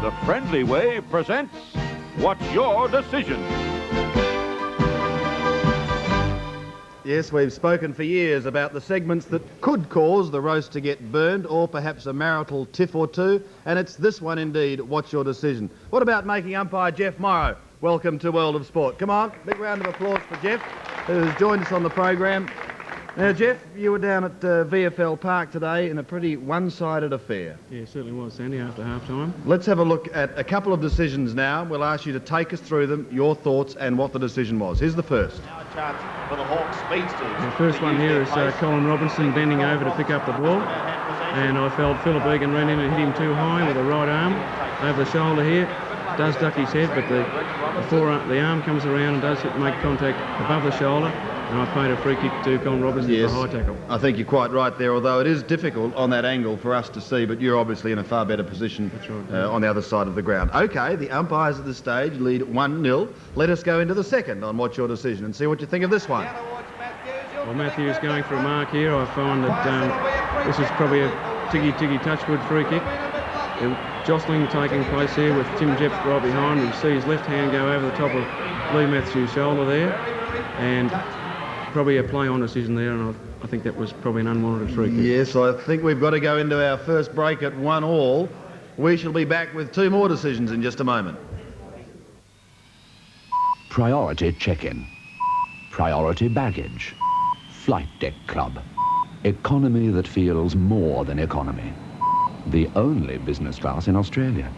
The Friendly Way presents What's Your Decision? Yes, we've spoken for years about the segments that could cause the roast to get burned or perhaps a marital tiff or two, and it's this one indeed, What's Your Decision? What about making umpire Geoff Morrow? Welcome to World of Sport. Come on, big round of applause for Geoff, who's joined us on the program. Now, Geoff, you were down at VFL Park today in a pretty one-sided affair. Yeah, it certainly was, Sandy, after half-time. Let's have a look at a couple of decisions now. We'll ask you to take us through them, your thoughts and what the decision was. Here's the first. Now a chance for the Hawks speedsters. The first one here is Colin Robinson bending over to pick up the ball, and I felt Philip Egan ran in and hit him too high with the right arm over the shoulder here. Does duck his head, but the arm comes around and does make contact above the shoulder. And I paid a free kick to Colin Robinson for a high tackle. I think you're quite right there, although it is difficult on that angle for us to see, but you're obviously in a far better position on the other side of the ground. OK, the umpires at this stage lead 1-0. Let us go into the second on What's Your Decision and see what you think of this one. Well, Matthews going for a mark here. I find that this is probably a tiggy touchwood free kick. Jostling taking place here with Tim Jepps right behind. You see his left hand go over the top of Lee Matthews' shoulder there, and probably a play-on decision there, and I think that was probably an unwanted free kick. Yes, I think we've got to go into our first break at 1-1. We shall be back with two more decisions in just a moment. Priority check-in, priority baggage, flight deck club, economy that feels more than economy. The only business class in Australia,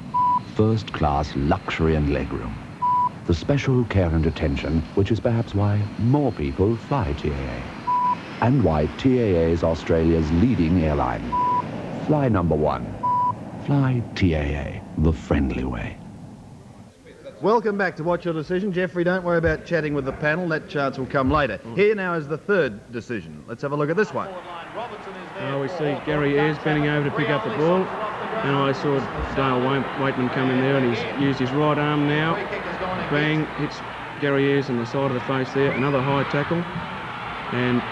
first class luxury and legroom. The special care and attention, which is perhaps why more people fly TAA. And why TAA is Australia's leading airline. Fly number one. Fly TAA, the friendly way. Welcome back to What's Your Decision. Jeffrey, don't worry about chatting with the panel. That chance will come later. Here now is the third decision. Let's have a look at this one. We see Gary Ayres bending over to pick up the ball, and I saw Dale Waitman come in there, and he's used his right arm now. Bang, hits Gary Ayres on the side of the face there. Another high tackle, and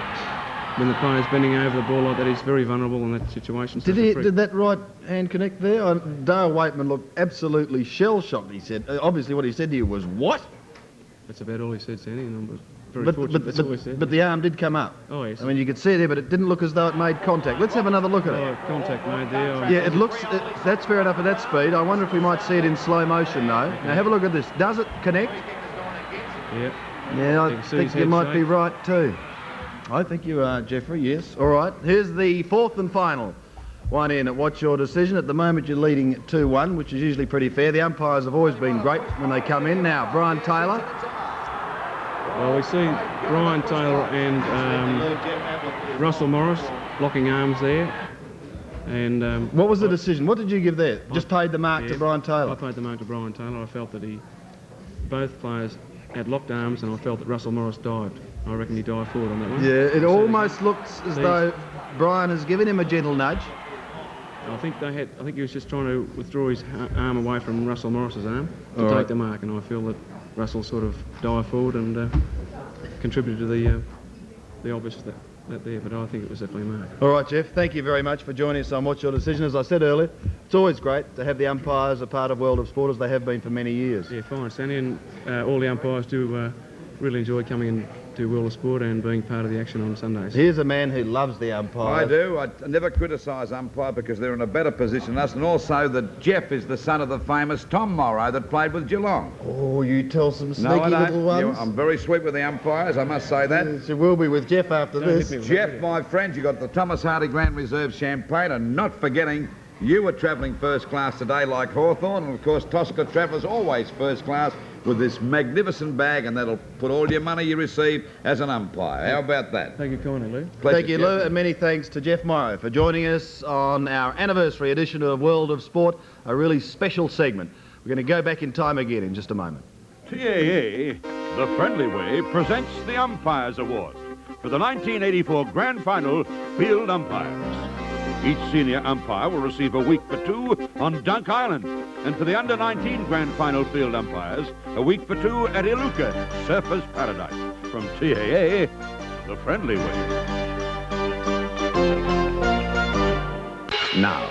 when the player's bending over the ball like that, he's very vulnerable in that situation. Did that right hand connect there? Dale Waitman looked absolutely shell-shocked, he said. Obviously what he said to you was, what? That's about all he said, Sandy, and I'm very fortunate. That's all he said. But the arm did come up. Oh, yes. I mean, you could see it there, but it didn't look as though it made contact. Let's have another look at it. Contact made there. Yeah, it looks, that's fair enough at that speed. I wonder if we might see it in slow motion, though. Now, have a look at this. Does it connect? Yeah. Yeah, I think you might be right, too. I think you are, Jeffrey, yes. All right, here's the fourth and final one in at What's Your Decision. At the moment, you're leading 2-1, which is usually pretty fair. The umpires have always been great when they come in. Now, Brian Taylor. Well, we see Brian Taylor and Russell Morris locking arms there. And what was the decision? What did you give there? Just paid the mark to Brian Taylor? I paid the mark to Brian Taylor. I felt that both players had locked arms, and I felt that Russell Morris dived. I reckon he dived forward on that one. Yeah, it almost looks as though Brian has given him a gentle nudge. I think he was just trying to withdraw his arm away from Russell Morris's arm to take the mark, and I feel that Russell sort of dived forward and contributed to the obvious that there, but I think it was definitely a mark. All right, Geoff, thank you very much for joining us on What's Your Decision. As I said earlier, it's always great to have the umpires a part of World of Sport, as they have been for many years. Yeah, fine, Sandy, and all the umpires do really enjoy coming in to World of Sport and being part of the action on Sundays. Here's a man who loves the umpires. I do. I never criticise umpire because they're in a better position than us, and also that Geoff is the son of the famous Tom Morrow that played with Geelong. Oh, you tell some sneaky No, I don't. little ones. I'm very sweet with the umpires, I must say that. Yes, you will be with Geoff after this. Geoff, my friend, you got the Thomas Hardy Grand Reserve champagne, and not forgetting you were travelling first class today like Hawthorn, and of course Tosca travels always first class with this magnificent bag, and that'll put all your money you receive as an umpire. How about that? Thank you kindly, Lou. Thank you, Lou, and many thanks to Geoff Morrow for joining us on our anniversary edition of World of Sport, a really special segment. We're going to go back in time again in just a moment. TAA, The Friendly Way, presents the Umpires Award for the 1984 Grand Final Field Umpires. Each senior umpire will receive a week for two on Dunk Island, and for the under-19 Grand Final Field umpires, a week for two at Iluka, Surfers Paradise. From TAA, The Friendly Way. Now,